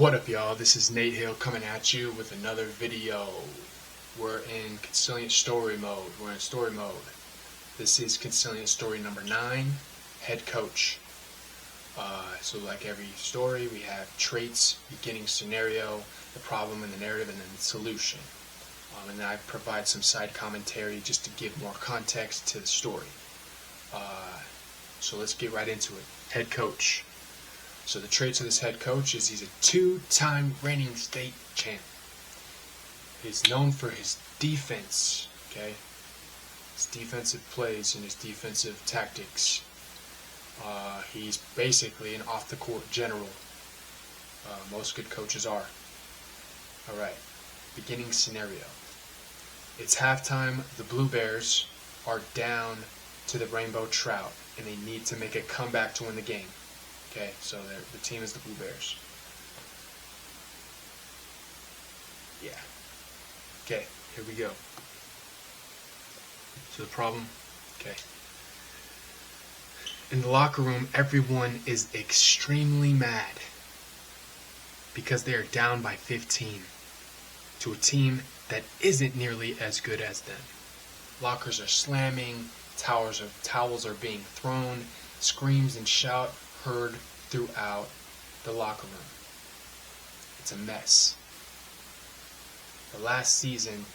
What up, y'all? This is Nate Hill coming at you with another video. We're in Consilient story mode. We're in story mode. This is Consilient story number 9, head coach. So like every story, we have traits, beginning scenario, the problem and the narrative, and then the solution. And then I provide some side commentary just to give more context to the story. So let's get right into it. Head coach. So the traits of this head coach is he's a 2-time reigning state champ. He's known for his defense, okay? His defensive plays and his defensive tactics. He's basically an off-the-court general. Most good coaches are. Alright, beginning scenario. It's halftime. The Blue Bears are down to the Rainbow Trout, and they need to make a comeback to win the game. Okay, so the team is the Blue Bears. Yeah. Okay, here we go. So the problem, okay. In the locker room, everyone is extremely mad because they are down by 15 to a team that isn't nearly as good as them. Lockers are slamming, towels are being thrown, screams and shout heard throughout the locker room. It's a mess. The last season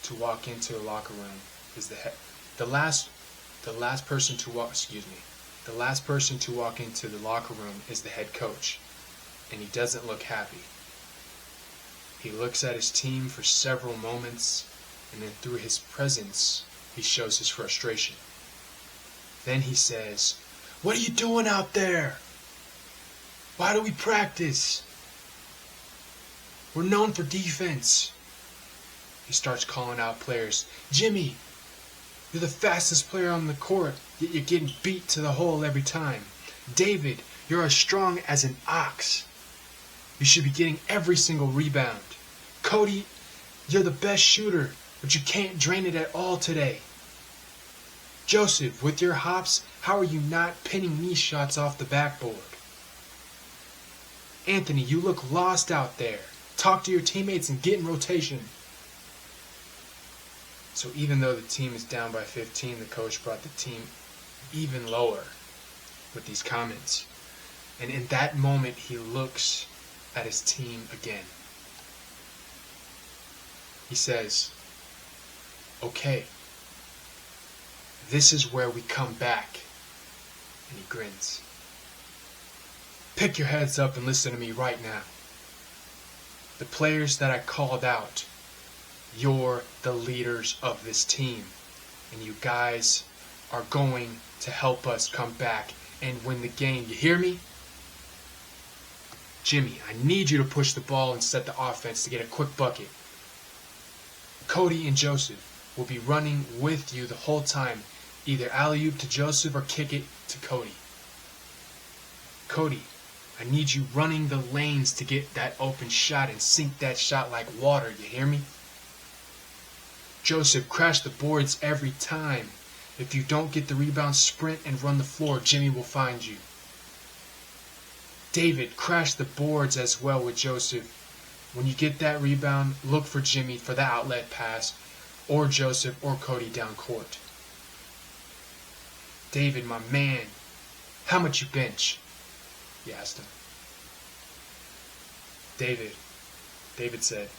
to walk into the locker room is the last person to walk into the locker room is the head coach, and he doesn't look happy. He looks at his team for several moments, and then through his presence, he shows his frustration. Then he says, "What are you doing out there? Why do we practice? We're known for defense." He starts calling out players. "Jimmy, you're the fastest player on the court, yet you're getting beat to the hole every time. David, you're as strong as an ox. You should be getting every single rebound. Cody, you're the best shooter, but you can't drain it at all today. Joseph, with your hops, how are you not pinning knee shots off the backboard? Anthony, you look lost out there. Talk to your teammates and get in rotation." So even though the team is down by 15, the coach brought the team even lower with these comments. And in that moment, he looks at his team again. He says, "Okay, this is where we come back." And he grins. "Pick your heads up and listen to me right now. The players that I called out, you're the leaders of this team. And you guys are going to help us come back and win the game. You hear me? Jimmy, I need you to push the ball and set the offense to get a quick bucket. Cody and Joseph will be running with you the whole time. Either alley-oop to Joseph or kick it to Cody. Cody, I need you running the lanes to get that open shot and sink that shot like water. You hear me? Joseph, crash the boards every time. If you don't get the rebound, sprint and run the floor. Jimmy will find you. David, crash the boards as well with Joseph. When you get that rebound, look for Jimmy for the outlet pass, or Joseph or Cody down court. David, my man, how much you bench?" He asked him. David said,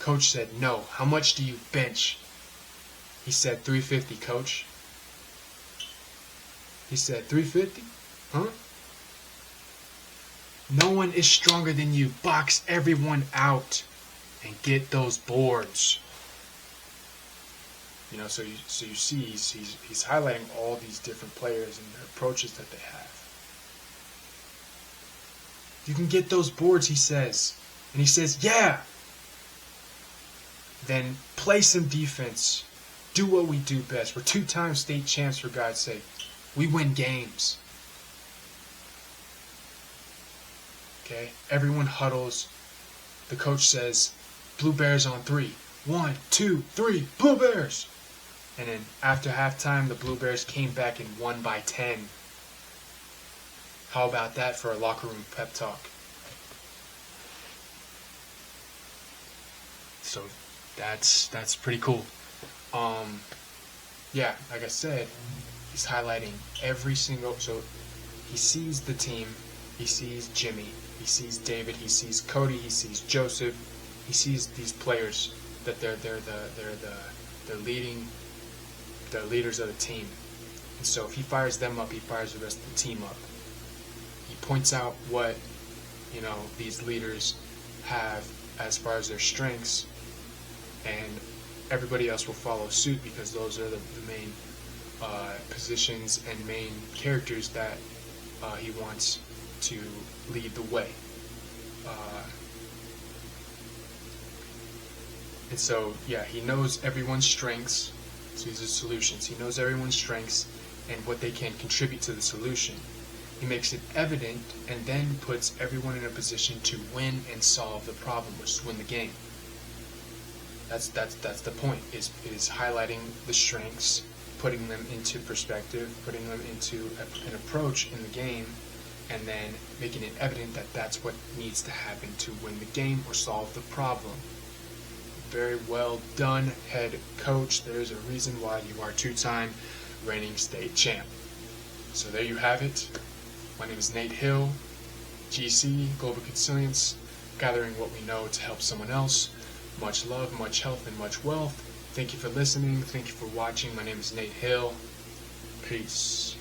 Coach said, "No, how much do you bench?" He said, 350, coach. He said, 350? Huh? No one is stronger than you. Box everyone out and get those boards. You know, so you see he's highlighting all these different players and their approaches that they have. You can get those boards, he says. And he says, "Yeah." Then play some defense. Do what we do best. We're 2-time state champs, for God's sake. We win games. Okay, everyone huddles. The coach says, "Blue Bears on 3. 1, 2, 3, Blue Bears!" And then after halftime, the Blue Bears came back and won by 10. How about that for a locker room pep talk? So that's pretty cool. Yeah, like I said, he's highlighting every single. So he sees the team, he sees Jimmy, he sees David, he sees Cody, he sees Joseph, he sees these players that they're leaders of the team. And so if he fires them up, he fires the rest of the team up. He points out what these leaders have as far as their strengths, and everybody else will follow suit because those are the main positions and main characters that he wants to lead the way. And so, yeah, he knows everyone's strengths, so these are solutions. He knows everyone's strengths and what they can contribute to the solution. He makes it evident and then puts everyone in a position to win and solve the problem, which is win the game. That's the point, is highlighting the strengths, putting them into perspective, putting them into an approach in the game, and then making it evident that that's what needs to happen to win the game or solve the problem. Very well done, head coach. There's a reason why you are two-time reigning state champ. So there you have it. My name is Nate Hill, GC, Global Consilience, gathering what we know to help someone else. Much love, much health, and much wealth. Thank you for listening. Thank you for watching. My name is Nate Hill. Peace.